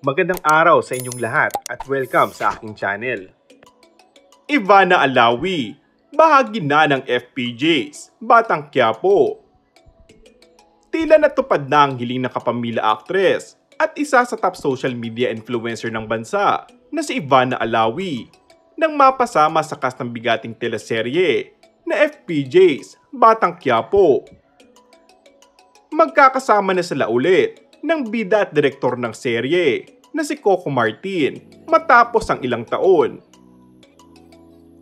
Magandang araw sa inyong lahat at welcome sa aking channel. Ivana Alawi, bahagi na ng FPJs, Batang Quiapo. Tila natupad na ang hiling ng kapamilya actress at isa sa top social media influencer ng bansa na si Ivana Alawi nang mapasama sa cast ng bigating teleserye na FPJs, Batang Quiapo. Magkakasama na sila ulit ng bida at direktor ng serye na si Coco Martin matapos ang ilang taon.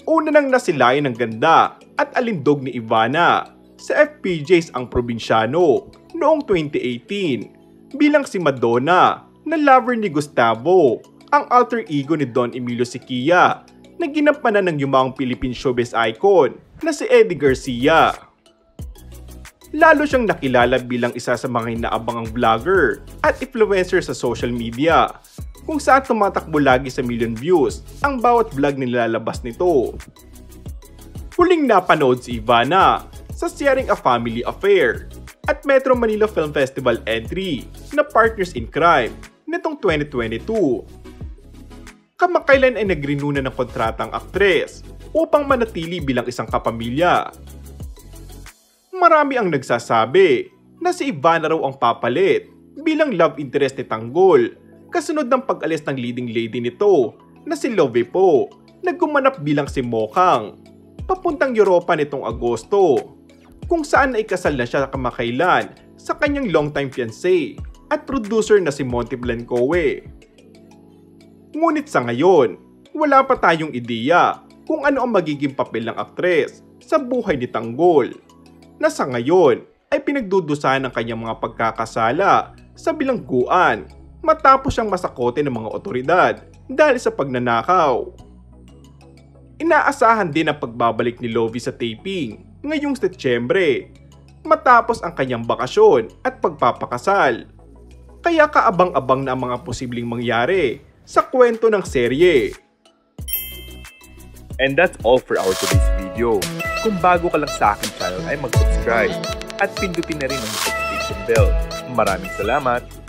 Una nang nasilayan ng ganda at alindog ni Ivana sa FPJs ang Probinsyano noong 2018 bilang si Madonna na lover ni Gustavo, ang alter ego ni Don Emilio Siquia na ginampanan ng yumaong Philippine showbiz icon na si Eddie Garcia. Lalo siyang nakilala bilang isa sa mga inaabangang vlogger at influencer sa social media, kung saan tumatakbo lagi sa million views ang bawat vlog na nilalabas nito. Huling napanood si Ivana sa Sharing a Family Affair at Metro Manila Film Festival entry na Partners in Crime nitong 2022. Kamakailan ay nagrinuna ng kontratang aktres upang manatili bilang isang kapamilya. Marami ang nagsasabi na si Ivana raw ang papalit bilang love interest ni Tanggol kasunod ng pag-alis ng leading lady nito na si Love Po na gumanap bilang si Mokang papuntang Europa nitong Agosto, kung saan ay kasal na siya kamakailan sa kanyang longtime fiancé at producer na si Monty Blancoe. Ngunit sa ngayon, wala pa tayong ideya kung ano ang magiging papel ng aktres sa buhay ni Tanggol, na sa ngayon ay pinagdudusahan ng kanyang mga pagkakasala sa bilangguan matapos siyang masakote ng mga otoridad dahil sa pagnanakaw. Inaasahan din ang pagbabalik ni Lovie sa taping ngayong Setyembre matapos ang kanyang bakasyon at pagpapakasal. Kaya kaabang-abang na ang mga posibleng mangyari sa kwento ng serye. And that's all for our today's video. Kung bago ka lang sa aking channel ay mag-subscribe at pindutin na rin ang notification bell. Maraming salamat!